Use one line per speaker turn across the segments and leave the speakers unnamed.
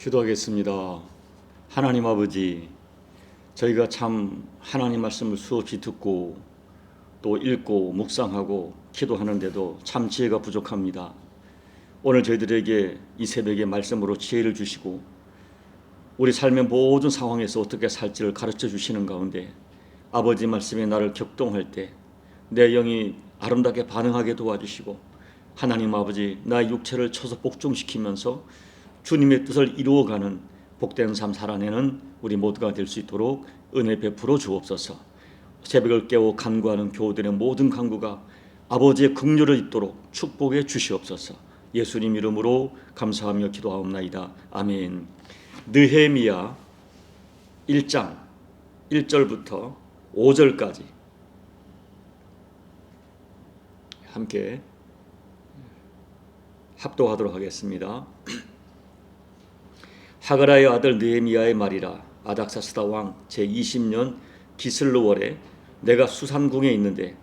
기도하겠습니다. 하나님 아버지, 저희가 참 하나님 말씀을 수없이 듣고 또 읽고 묵상하고 기도하는데도 참 지혜가 부족합니다. 오늘 저희들에게 이 새벽에 말씀으로 지혜를 주시고 우리 삶의 모든 상황에서 어떻게 살지를 가르쳐 주시는 가운데 아버지 말씀에 나를 격동할 때 내 영이 아름답게 반응하게 도와주시고 하나님 아버지, 나의 육체를 쳐서 복종시키면서 주님의 뜻을 이루어가는 복된 삶 살아내는 우리 모두가 될 수 있도록 은혜 베풀어 주옵소서. 새벽을 깨워 간구하는 교우들의 모든 간구가 아버지의 긍휼을 입도록 축복해 주시옵소서. 예수님 이름으로 감사하며 기도하옵나이다. 아멘. 느헤미야 1장 1절부터 5절까지 함께 합독하도록 하겠습니다. 하가라의 아들 느헤미야의 말이라. 아닥사스다 왕 제20년 기슬르월에 내가 수산궁에 있는데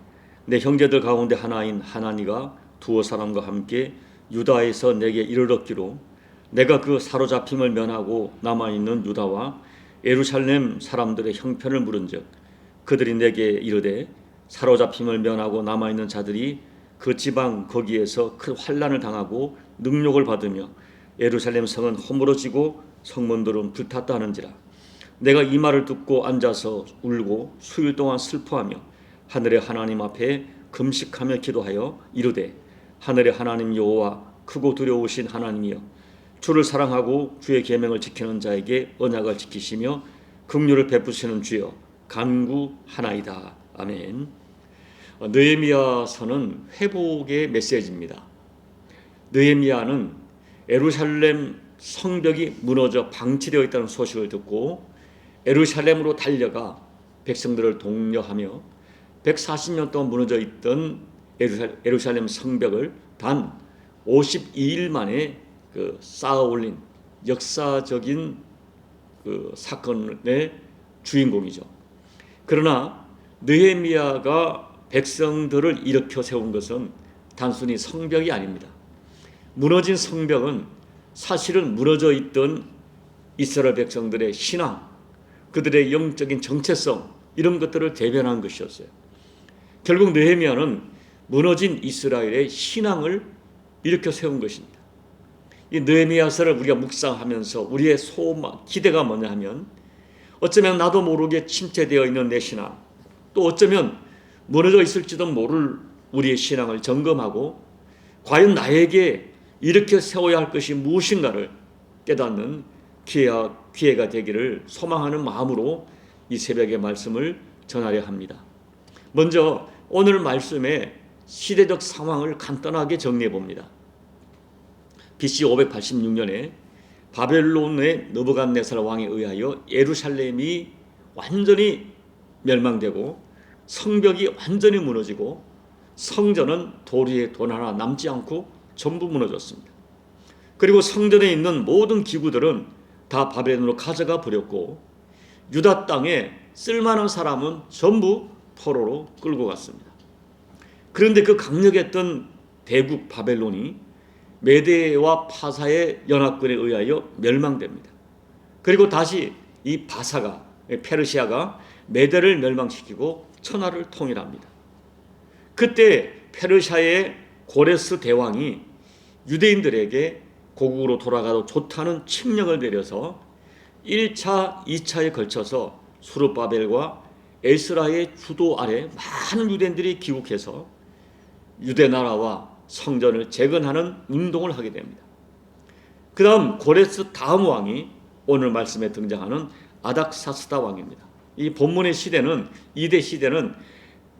내 형제들 가운데 하나인 하나니가 두어 사람과 함께 유다에서 내게 이르렀기로 내가 그 사로잡힘을 면하고 남아있는 유다와 예루살렘 사람들의 형편을 물은즉 그들이 내게 이르되 사로잡힘을 면하고 남아있는 자들이 그 지방 거기에서 큰 환난을 당하고 능욕을 받으며 예루살렘 성은 허물어지고 성문들은 불탔다 하는지라. 내가 이 말을 듣고 앉아서 울고 수일 동안 슬퍼하며 하늘의 하나님 앞에 금식하며 기도하여 이르되 하늘의 하나님 여호와 크고 두려우신 하나님이여 주를 사랑하고 주의 계명을 지키는 자에게 언약을 지키시며 긍휼을 베푸시는 주여 간구하나이다. 아멘. 느헤미야서는 회복의 메시지입니다. 느헤미야는 예루살렘 성벽이 무너져 방치되어 있다는 소식을 듣고 예루살렘으로 달려가 백성들을 독려하며 140년 동안 무너져 있던 예루살렘 성벽을 단 52일 만에 쌓아 올린 역사적인 사건의 주인공이죠. 그러나 느헤미야가 백성들을 일으켜 세운 것은 단순히 성벽이 아닙니다. 무너진 성벽은 사실은 무너져 있던 이스라엘 백성들의 신앙, 그들의 영적인 정체성, 이런 것들을 대변한 것이었어요. 결국 느헤미야는 무너진 이스라엘의 신앙을 일으켜 세운 것입니다. 이 느헤미야서를 우리가 묵상하면서 우리의 소망, 기대가 뭐냐 하면 어쩌면 나도 모르게 침체되어 있는 내 신앙, 또 어쩌면 무너져 있을지도 모를 우리의 신앙을 점검하고 과연 나에게 일으켜 세워야 할 것이 무엇인가를 깨닫는 기회가 되기를 소망하는 마음으로 이 새벽의 말씀을 전하려 합니다. 먼저 오늘 말씀의 시대적 상황을 간단하게 정리해 봅니다. BC 586년에 바벨론의 느부갓네살 왕에 의하여 예루살렘이 완전히 멸망되고 성벽이 완전히 무너지고 성전은 돌 위에 돈 하나 남지 않고 전부 무너졌습니다. 그리고 성전에 있는 모든 기구들은 다 바벨론으로 가져가 버렸고 유다 땅에 쓸만한 사람은 전부 포로로 끌고 갔습니다. 그런데 그 강력했던 대국 바벨론이 메대와 파사의 연합군에 의하여 멸망됩니다. 그리고 다시 이 바사가 페르시아가 메대를 멸망시키고 천하를 통일합니다. 그때 페르시아의 고레스 대왕이 유대인들에게 고국으로 돌아가도 좋다는 칙령을 내려서 1차, 2차에 걸쳐서 수르바벨과 에스라의 주도 아래 많은 유대인들이 귀국해서 유대 나라와 성전을 재건하는 운동을 하게 됩니다. 그 다음 고레스 다음 왕이 오늘 말씀에 등장하는 아닥사스다 왕입니다. 이 본문의 시대는, 이대 시대는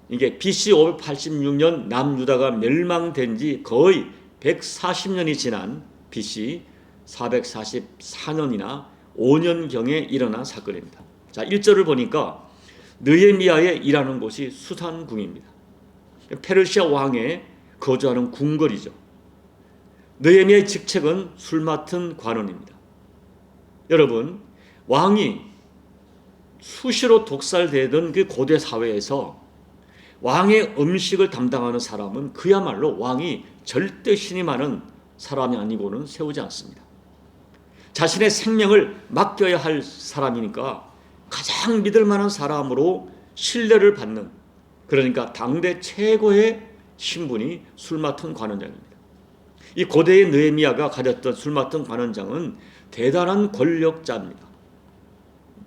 이게 BC 586년 남유다가 멸망된 지 거의 140년이 지난 BC 444년이나 5년경에 일어난 사건입니다. 자, 1절을 보니까 느헤미야에 일하는 곳이 수산궁입니다. 페르시아 왕의 거주하는 궁궐이죠. 느헤미야의 직책은 술 맡은 관원입니다. 여러분, 왕이 수시로 독살되던 그 고대 사회에서 왕의 음식을 담당하는 사람은 그야말로 왕이 절대 신임하는 사람이 아니고는 세우지 않습니다. 자신의 생명을 맡겨야 할 사람이니까 가장 믿을 만한 사람으로 신뢰를 받는, 그러니까 당대 최고의 신분이 술 맡은 관원장입니다. 이 고대의 느헤미야가 가졌던 술 맡은 관원장은 대단한 권력자입니다.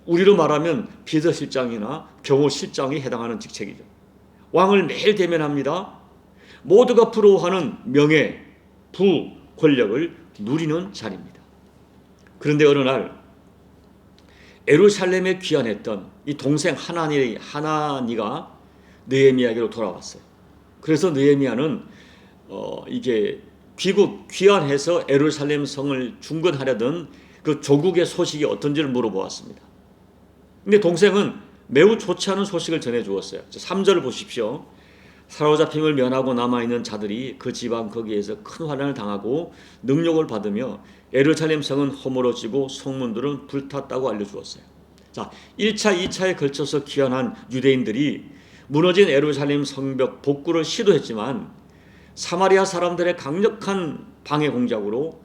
우리로 말하면 비서실장이나 경호실장이 해당하는 직책이죠. 왕을 매일 대면합니다. 모두가 부러워하는 명예, 부, 권력을 누리는 자리입니다. 그런데 어느 날 예루살렘에 귀환했던 이 동생 하나니가 느헤미야에게로 돌아왔어요. 그래서 느헤미야는 이게 귀환해서 예루살렘 성을 중건하려던 그 조국의 소식이 어떤지를 물어보았습니다. 근데 동생은 매우 좋지 않은 소식을 전해주었어요. 3절을 보십시오. 사로잡힘을 면하고 남아있는 자들이 그 지방 거기에서 큰 환난을 당하고 능욕을 받으며 예루살렘 성은 허물어지고 성문들은 불탔다고 알려주었어요. 자, 1차, 2차에 걸쳐서 귀환한 유대인들이 무너진 예루살렘 성벽 복구를 시도했지만 사마리아 사람들의 강력한 방해 공작으로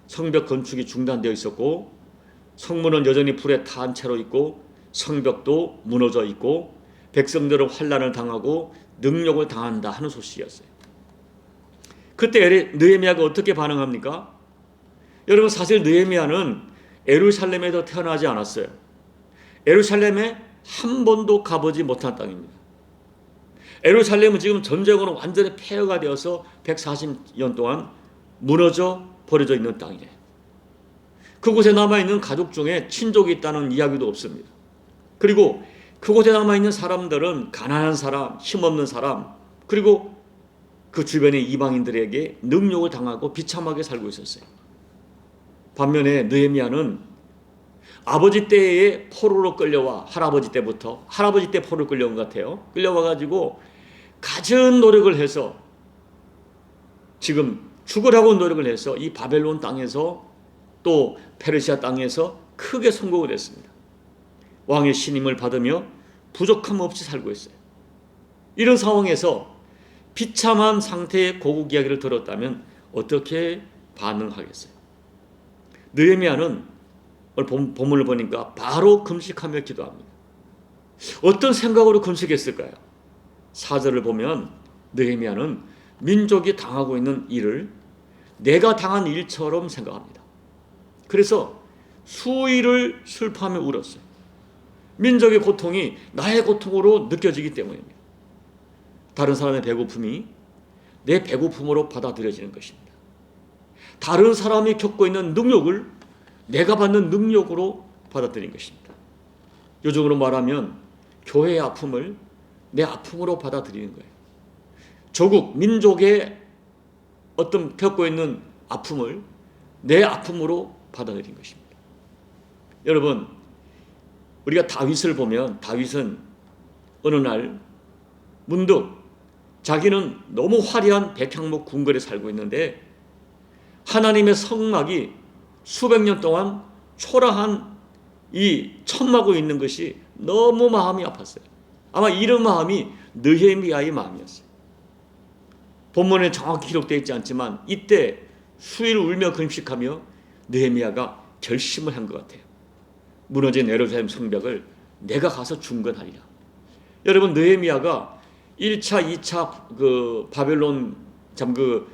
성벽 건축이 중단되어 있었고 성문은 여전히 불에 탄 채로 있고 성벽도 무너져 있고 백성들은 환난을 당하고 능욕을 당한다 하는 소식이었어요. 그때 느헤미야가 어떻게 반응합니까? 여러분, 사실 느헤미야는 예루살렘에도 태어나지 않았어요. 예루살렘에 한 번도 가보지 못한 땅입니다. 예루살렘은 지금 전쟁으로 완전히 폐허가 되어서 140년 동안 무너져 버려져 있는 땅이에요. 그곳에 남아있는 가족 중에 친족이 있다는 이야기도 없습니다. 그리고 그곳에 남아있는 사람들은 가난한 사람, 힘없는 사람, 그리고 그 주변의 이방인들에게 능욕을 당하고 비참하게 살고 있었어요. 반면에 느헤미야는 아버지 때에 포로로 끌려와, 할아버지 때 포로로 끌려온 것 같아요. 끌려와가지고 갖은 노력을 해서 지금 죽으라고 노력을 해서 이 바벨론 땅에서 또 페르시아 땅에서 크게 성공을 했습니다. 왕의 신임을 받으며 부족함 없이 살고 있어요. 이런 상황에서 비참한 상태의 고국 이야기를 들었다면 어떻게 반응하겠어요? 느헤미야는 오늘 본문을 보니까 바로 금식하며 기도합니다. 어떤 생각으로 금식했을까요? 4절을 보면 느헤미야는 민족이 당하고 있는 일을 내가 당한 일처럼 생각합니다. 그래서 수일을 슬퍼하며 울었어요. 민족의 고통이 나의 고통으로 느껴지기 때문입니다. 다른 사람의 배고픔이 내 배고픔으로 받아들여지는 것입니다. 다른 사람이 겪고 있는 능력을 내가 받는 능력으로 받아들이는 것입니다. 요즘으로 말하면 교회의 아픔을 내 아픔으로 받아들이는 거예요. 조국, 민족의 어떤 겪고 있는 아픔을 내 아픔으로 받아들이는 것입니다. 여러분, 우리가 다윗을 보면 다윗은 어느 날 문득 자기는 너무 화려한 백향목 궁궐에 살고 있는데 하나님의 성막이 수백 년 동안 초라한 이 천막으로 있는 것이 너무 마음이 아팠어요. 아마 이런 마음이 느헤미야의 마음이었어요. 본문에 정확히 기록되어 있지 않지만 이때 수일 울며 금식하며 느헤미야가 결심을 한 것 같아요. 무너진 예루살렘 성벽을 내가 가서 중건하리라. 여러분, 느헤미야가 1차, 2차 그 바벨론 그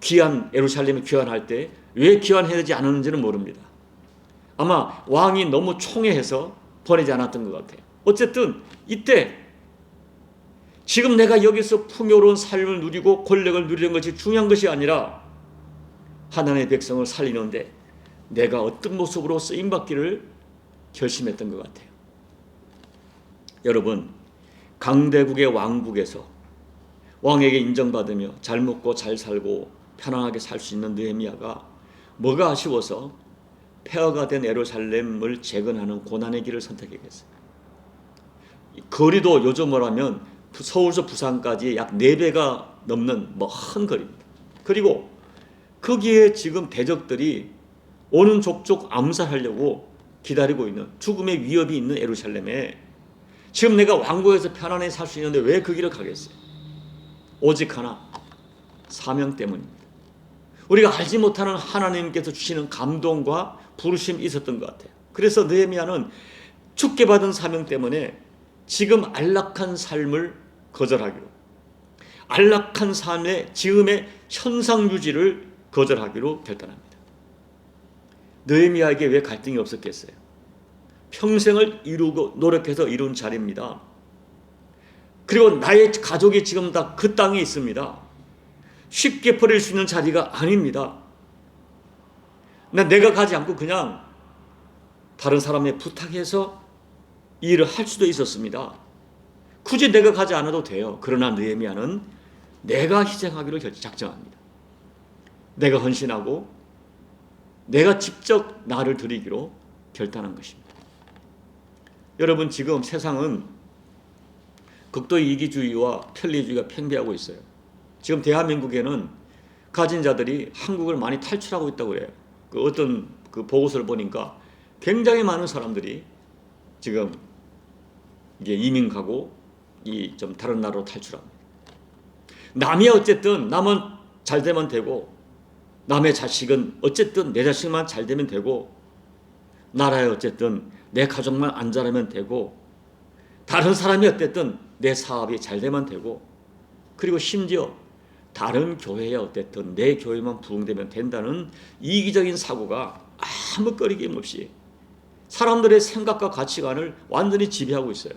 귀환, 예루살렘에 귀환할 때 왜 귀환하지 않았는지는 모릅니다. 아마 왕이 너무 총애해서 보내지 않았던 것 같아요. 어쨌든 이때 지금 내가 여기서 풍요로운 삶을 누리고 권력을 누리는 것이 중요한 것이 아니라 하나님의 백성을 살리는데 내가 어떤 모습으로 쓰임받기를 결심했던 것 같아요. 여러분, 강대국의 왕국에서 왕에게 인정받으며 잘 먹고 잘 살고 편안하게 살 수 있는 느헤미야가 뭐가 아쉬워서 폐허가 된 예루살렘을 재건하는 고난의 길을 선택했겠어요. 거리도 요즘으로 하면 서울에서 부산까지 약 4배가 넘는 먼 거리입니다. 그리고 거기에 지금 대적들이 오는 족족 암살하려고 기다리고 있는 죽음의 위협이 있는 예루살렘에 지금 내가 왕국에서 편안히 살 수 있는데 왜 그 길을 가겠어요? 오직 하나, 사명 때문입니다. 우리가 알지 못하는 하나님께서 주시는 감동과 부르심이 있었던 것 같아요. 그래서 느헤미야는 주께 받은 사명 때문에 지금 안락한 삶을 거절하기로, 안락한 삶의 지금의 현상 유지를 거절하기로 결단합니다. 느헤미야에게 왜 갈등이 없었겠어요? 평생을 이루고 노력해서 이룬 자리입니다. 그리고 나의 가족이 지금 다 그 땅에 있습니다. 쉽게 버릴 수 있는 자리가 아닙니다. 내가 가지 않고 그냥 다른 사람에 부탁해서 이 일을 할 수도 있었습니다. 굳이 내가 가지 않아도 돼요. 그러나 느헤미야는 내가 희생하기로 작정합니다. 내가 헌신하고 내가 직접 나를 드리기로 결단한 것입니다. 여러분, 지금 세상은 극도 이기주의와 편리주의가 팽배하고 있어요. 지금 대한민국에는 가진 자들이 한국을 많이 탈출하고 있다고 그래요. 어떤 보고서를 보니까 굉장히 많은 사람들이 지금 이게 이민 가고 좀 다른 나라로 탈출합니다. 남이 어쨌든 남은 잘 되면 되고, 남의 자식은 어쨌든 내 자식만 잘 되면 되고, 나라에 어쨌든 내 가족만 안 자라면 되고, 다른 사람이 어쨌든 내 사업이 잘 되면 되고, 그리고 심지어 다른 교회에 어쨌든 내 교회만 부흥되면 된다는 이기적인 사고가 아무 거리낌 없이 사람들의 생각과 가치관을 완전히 지배하고 있어요.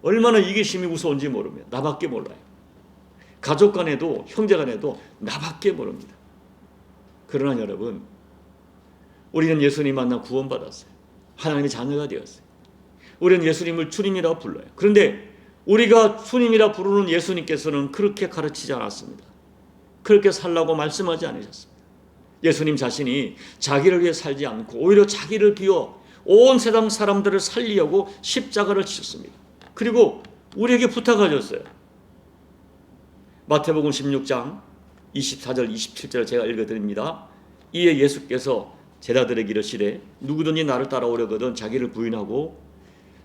얼마나 이기심이 무서운지 모르면 나밖에 몰라요. 가족 간에도 형제 간에도 나밖에 모릅니다. 그러나 여러분, 우리는 예수님 만나 구원받았어요. 하나님의 자녀가 되었어요. 우리는 예수님을 주님이라고 불러요. 그런데 우리가 주님이라 부르는 예수님께서는 그렇게 가르치지 않았습니다. 그렇게 살라고 말씀하지 않으셨습니다. 예수님 자신이 자기를 위해 살지 않고 오히려 자기를 비워 온 세상 사람들을 살리려고 십자가를 지셨습니다. 그리고 우리에게 부탁하셨어요. 마태복음 16장 24절 27절 제가 읽어드립니다. 이에 예수께서 제자들에게 이르시되 누구든지 나를 따라오려거든 자기를 부인하고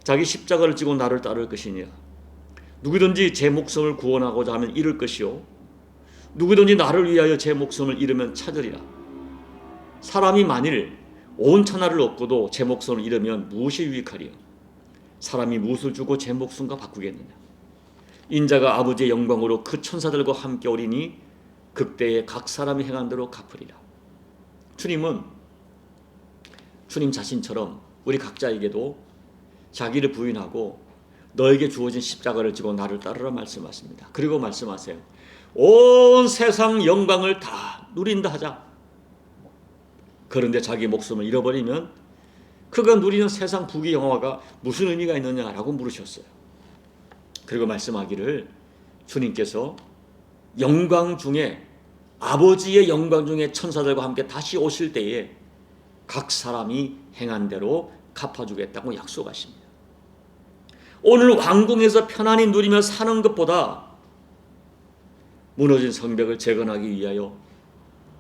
자기 십자가를 지고 나를 따를 것이니라. 누구든지 제 목숨을 구원하고자 하면 잃을 것이요 누구든지 나를 위하여 제 목숨을 잃으면 찾으리라. 사람이 만일 온 천하를 얻고도 제 목숨을 잃으면 무엇이 유익하리요? 사람이 무엇을 주고 제 목숨과 바꾸겠느냐? 인자가 아버지의 영광으로 그 천사들과 함께 오리니 그때에 각 사람이 행한 대로 갚으리라. 주님은 주님 자신처럼 우리 각자에게도 자기를 부인하고 너에게 주어진 십자가를 지고 나를 따르라 말씀하십니다. 그리고 말씀하세요. 온 세상 영광을 다 누린다 하자. 그런데 자기 목숨을 잃어버리면 그가 누리는 세상 부귀 영화가 무슨 의미가 있느냐라고 물으셨어요. 그리고 말씀하기를 주님께서 영광 중에 아버지의 영광 중에 천사들과 함께 다시 오실 때에 각 사람이 행한 대로 갚아주겠다고 약속하십니다. 오늘 왕궁에서 편안히 누리며 사는 것보다 무너진 성벽을 재건하기 위하여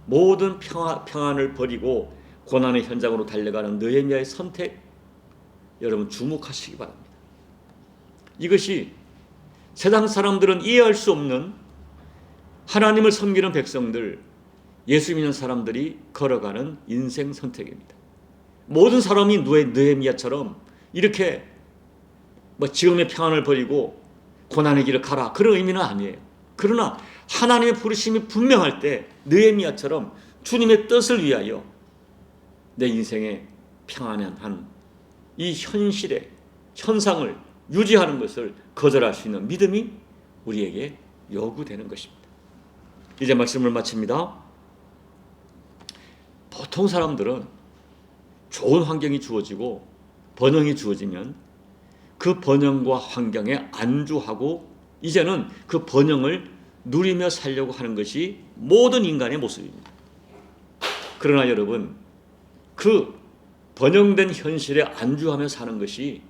모든 평안을 버리고 고난의 현장으로 달려가는 느헤미야의 선택, 여러분 주목하시기 바랍니다. 이것이 세상 사람들은 이해할 수 없는 하나님을 섬기는 백성들, 예수 믿는 사람들이 걸어가는 인생 선택입니다. 모든 사람이 느헤미야처럼 이렇게 지금의 평안을 버리고 고난의 길을 가라, 그런 의미는 아니에요. 그러나 하나님의 부르심이 분명할 때 느헤미야처럼 주님의 뜻을 위하여 내 인생의 평안한 이 현실의 현상을 유지하는 것을 거절할 수 있는 믿음이 우리에게 요구되는 것입니다. 이제 말씀을 마칩니다. 보통 사람들은 좋은 환경이 주어지고 번영이 주어지면 그 번영과 환경에 안주하고 이제는 그 번영을 누리며 살려고 하는 것이 모든 인간의 모습입니다. 그러나 여러분, 그 번영된 현실에 안주하며 사는 것이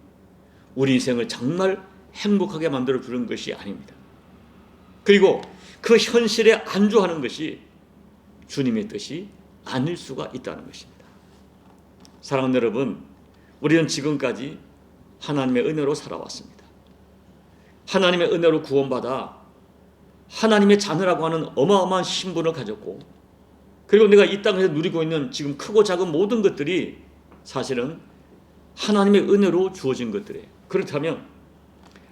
우리 인생을 정말 행복하게 만들어 주는 것이 아닙니다. 그리고 그 현실에 안주하는 것이 주님의 뜻이 아닐 수가 있다는 것입니다. 사랑하는 여러분, 우리는 지금까지 하나님의 은혜로 살아왔습니다. 하나님의 은혜로 구원받아 하나님의 자녀라고 하는 어마어마한 신분을 가졌고 그리고 내가 이 땅에서 누리고 있는 지금 크고 작은 모든 것들이 사실은 하나님의 은혜로 주어진 것들이에요. 그렇다면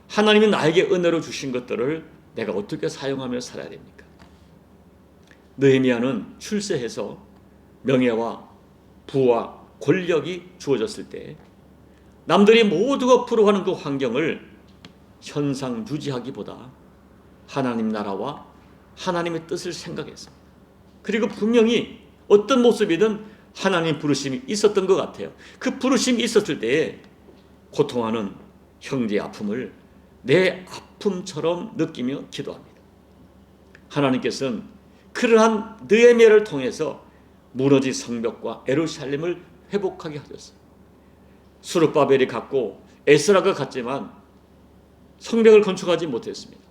하나님이 나에게 은혜로 주신 것들을 내가 어떻게 사용하며 살아야 됩니까? 느헤미야는 출세해서 명예와 부와 권력이 주어졌을 때 남들이 모두가 부러워하는 그 환경을 현상 유지하기보다 하나님 나라와 하나님의 뜻을 생각했습니다. 그리고 분명히 어떤 모습이든 하나님 부르심이 있었던 것 같아요. 그 부르심이 있었을 때에 고통하는 형제의 아픔을 내 아픔처럼 느끼며 기도합니다. 하나님께서는 그러한 느헤미야를 통해서 무너진 성벽과 예루살렘을 회복하게 하셨어요. 스룹바벨이 갔고 에스라가 갔지만 성벽을 건축하지 못했습니다.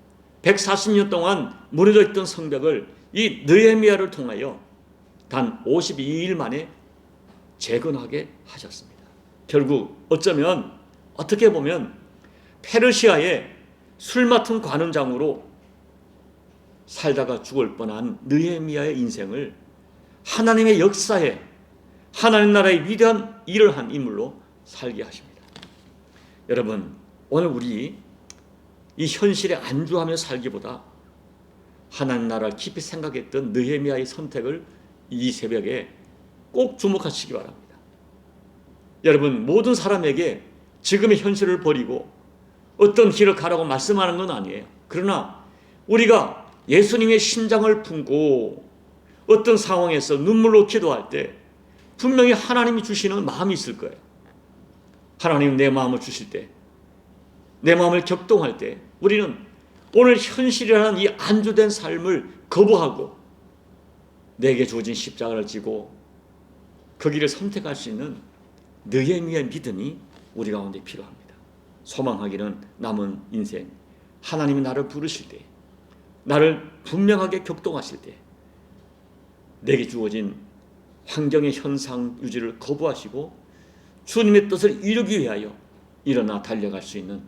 140년 동안 무너져 있던 성벽을 이 느헤미야를 통하여 단 52일 만에 재건하게 하셨습니다. 결국 어쩌면 어떻게 보면 페르시아의 술 맡은 관원장으로 살다가 죽을 뻔한 느헤미야의 인생을 하나님의 역사에 하나님 나라의 위대한 일을 한 인물로 살게 하십니다. 여러분, 오늘 우리 이 현실에 안주하며 살기보다 하나님 나라를 깊이 생각했던 느헤미야의 선택을 이 새벽에 꼭 주목하시기 바랍니다. 여러분, 모든 사람에게 지금의 현실을 버리고 어떤 길을 가라고 말씀하는 건 아니에요. 그러나 우리가 예수님의 심장을 품고 어떤 상황에서 눈물로 기도할 때 분명히 하나님이 주시는 마음이 있을 거예요. 하나님 내 마음을 주실 때, 내 마음을 격동할 때 우리는 오늘 현실이라는 이 안주된 삶을 거부하고 내게 주어진 십자가를 지고 그 길을 선택할 수 있는 느헤미야의 믿음이 우리 가운데 필요합니다. 소망하기는 남은 인생, 하나님이 나를 부르실 때, 나를 분명하게 격동하실 때 내게 주어진 환경의 현상 유지를 거부하시고 주님의 뜻을 이루기 위하여 일어나 달려갈 수 있는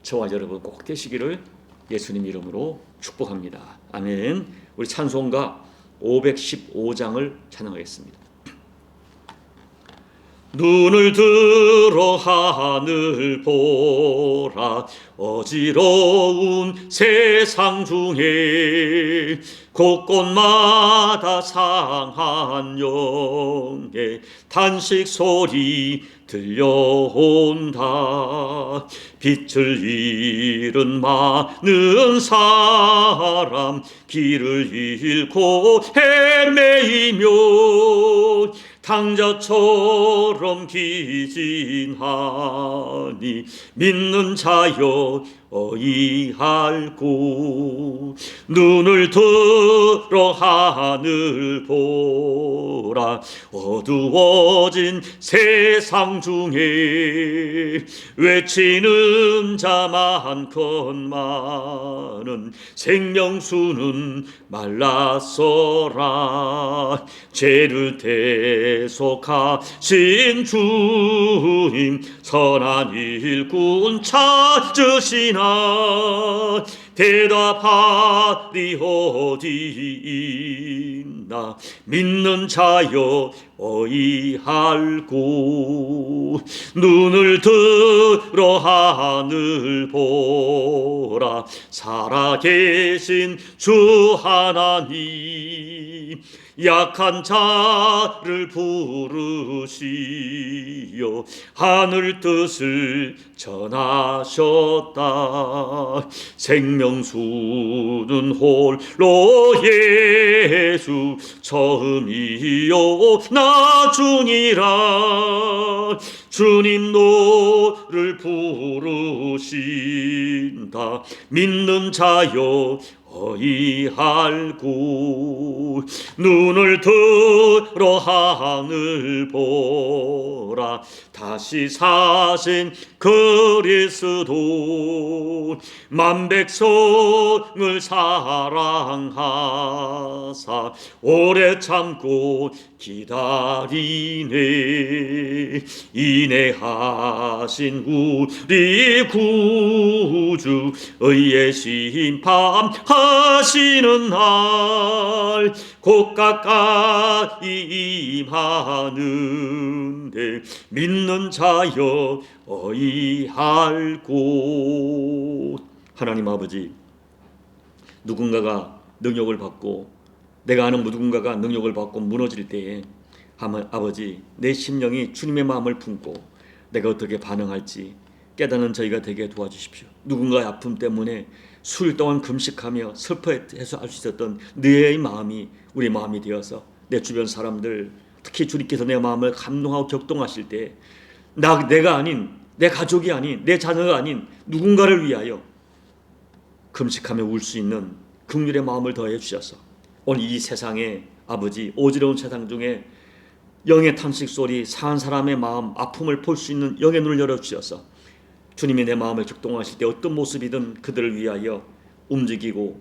저와 여러분 꼭 되시기를 예수님 이름으로 축복합니다. 아멘. 우리 찬송가 515장을 찬양하겠습니다. 눈을 들어 하늘 보라. 어지러운 세상 중에 곳곳마다 상한 영의 탄식 소리 들려온다. 빛을 잃은 많은 사람 길을 잃고 헤매이며 탕자처럼 기진하니 믿는 자여 어이할구. 눈을 들어 하늘 보라. 어두워진 세상 중에 외치는 자 많건만은 생명수는 말랐어라. 죄를 대속하신 주님 선한 일꾼 찾으시나. 대답하리어디 있나. 믿는 자여 어이할구. 눈을 들어 하늘 보라. 살아계신 주 하나님 약한 자를 부르시어 하늘 뜻을 전하셨다. 생명수는 홀로 예수 처음이요 나중이라. 주님 너를 부르신다. 믿는 자여 어이할구. 눈을 들어 하늘 보라. 다시 사신 그리스도 만백성을 사랑하사 오래 참고 기다리네. 인내하신 우리 구주 의의 심판하시리라. 하시는 날 곧 가까이 임하는데 믿는 자여 어이할 곳. 하나님 아버지, 누군가가 능력을 받고, 내가 아는 누군가가 능력을 받고 무너질 때에 아버지, 내 심령이 주님의 마음을 품고 내가 어떻게 반응할지 깨닫는 저희가 되게 도와주십시오. 누군가의 아픔 때문에 수일 동안 금식하며 슬퍼해서 할 수 있었던 너의 마음이 우리 마음이 되어서 내 주변 사람들, 특히 주님께서 내 마음을 감동하고 격동하실 때 내가 아닌, 내 가족이 아닌, 내 자녀가 아닌 누군가를 위하여 금식하며 울 수 있는 긍휼의 마음을 더해 주셔서 오늘 이 세상에 아버지, 어지러운 세상 중에 영의 탄식 소리, 상한 사람의 마음, 아픔을 볼 수 있는 영의 눈을 열어주셔서 주님이 내 마음을 격동하실 때 어떤 모습이든 그들을 위하여 움직이고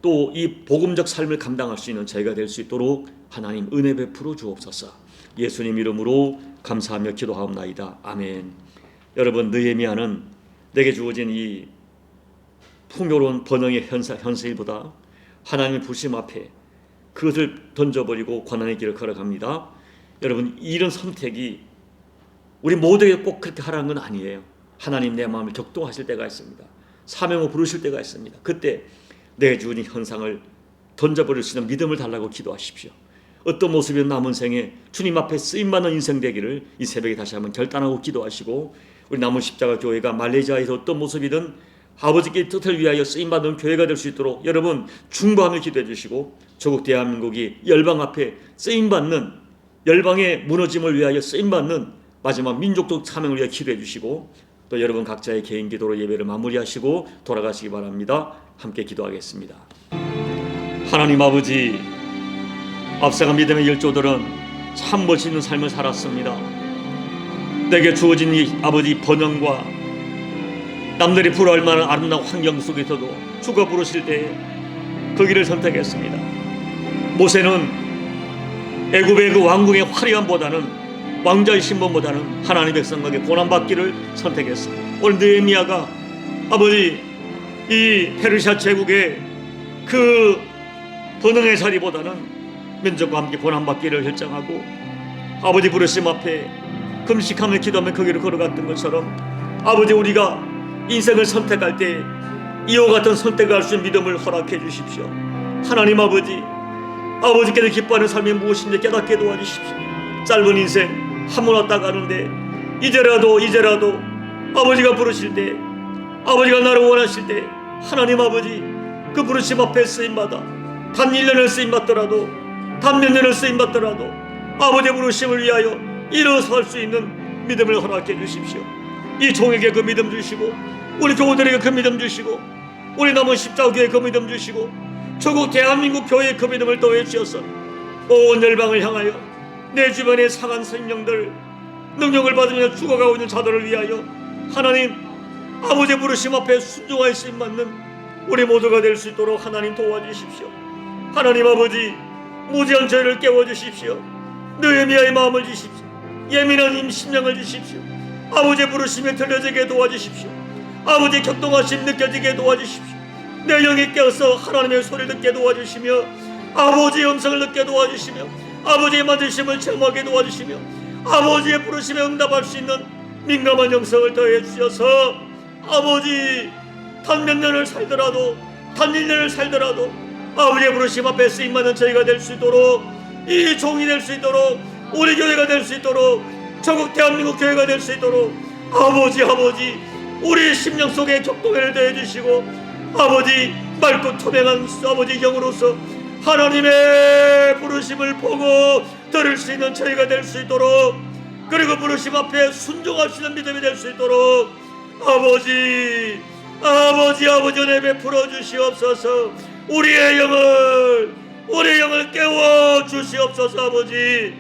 또 이 복음적 삶을 감당할 수 있는 저희가 될 수 있도록 하나님 은혜 베풀어 주옵소서. 예수님 이름으로 감사하며 기도하옵나이다. 아멘. 여러분, 느헤미야는 내게 주어진 이 풍요로운 번영의 현실보다 하나님의 부심 앞에 그것을 던져버리고 고난의 길을 걸어갑니다. 여러분, 이런 선택이 우리 모두에게 꼭 그렇게 하라는 건 아니에요. 하나님 내 마음을 격동하실 때가 있습니다. 사명을 부르실 때가 있습니다. 그때 내 주어진 현상을 던져버릴 수 있는 믿음을 달라고 기도하십시오. 어떤 모습이든 남은 생에 주님 앞에 쓰임받는 인생 되기를 이 새벽에 다시 한번 결단하고 기도하시고, 우리 남은 십자가 교회가 말레이시아에서 어떤 모습이든 아버지께 뜻을 위하여 쓰임받는 교회가 될 수 있도록 여러분 중보하며 기도해 주시고, 조국 대한민국이 열방 앞에 쓰임받는, 열방의 무너짐을 위하여 쓰임받는 마지막 민족적 사명을 위해 기도해 주시고, 또 여러분 각자의 개인 기도로 예배를 마무리하시고 돌아가시기 바랍니다. 함께 기도하겠습니다. 하나님 아버지, 앞서간 믿음의 열조들은 참 멋있는 삶을 살았습니다. 내게 주어진 이 아버지 번영과 남들이 부러워할 만한 아름다운 환경 속에서도 주가 부르실 때에 그 길을 선택했습니다. 모세는 애굽의 그 왕궁의 화려함보다는, 왕자의 신분보다는 하나님의 백성에게 고난받기를 선택했습니다. 오늘 느헤미야가 아버지, 이 페르시아 제국의 그 번영의 자리보다는 민족과 함께 고난받기를 결정하고 아버지 부르심 앞에 금식하며 기도하며 그 길을 걸어갔던 것처럼, 아버지, 우리가 인생을 선택할 때 이와 같은 선택을 할 수 있는 믿음을 허락해 주십시오. 하나님 아버지, 아버지께서 기뻐하는 삶이 무엇인지 깨닫게 도와주십시오. 짧은 인생 한 번 왔다 가는데 이제라도 아버지가 부르실 때, 아버지가 나를 원하실 때 하나님 아버지, 그 부르심 앞에 쓰임받아 단 1년을 쓰임받더라도, 단 몇 년을 쓰임받더라도 아버지의 부르심을 위하여 일어설 수 있는 믿음을 허락해 주십시오. 이 종에게 그 믿음 주시고, 우리 교우들에게 그 믿음 주시고, 우리 남은 십자교회에 그 믿음 주시고, 조국 대한민국 교회에 그 믿음을 더해 주셔서 온 열방을 향하여 내 주변의 상한 생명들, 능력을 받으며 죽어가고 있는 자들을 위하여 하나님 아버지의 부르심 앞에 순종할 수 있는 우리 모두가 될 수 있도록 하나님 도와주십시오. 하나님 아버지, 무지한 저희를 깨워주십시오. 느헤미야의 마음을 주십시오. 예민한 심령을 주십시오. 아버지의 부르심에 들려지게 도와주십시오. 아버지의 격동하심 느껴지게 도와주십시오. 내 영이 깨어서 하나님의 소리를 듣게 도와주시며, 아버지의 음성을 듣게 도와주시며, 아버지의 만드심을 체험하게 도와주시며, 아버지의 부르심에 응답할 수 있는 민감한 영성을 더해 주셔서 아버지, 단 몇 년을 살더라도, 단 1년을 살더라도 아버지의 부르심 앞에 쓰임받는 저희가 될 수 있도록, 이 종이 될 수 있도록, 우리 교회가 될 수 있도록, 전국 대한민국 교회가 될 수 있도록 아버지, 우리 심령 속에 격동을 더해 주시고, 아버지, 맑고 투명한 아버지 영으로서 하나님의 부르심을 보고 들을 수 있는 저희가 될 수 있도록, 그리고 부르심 앞에 순종할 수 있는 믿음이 될 수 있도록 아버지 은혜 베풀어 주시옵소서. 우리의 영을 깨워 주시옵소서. 아버지,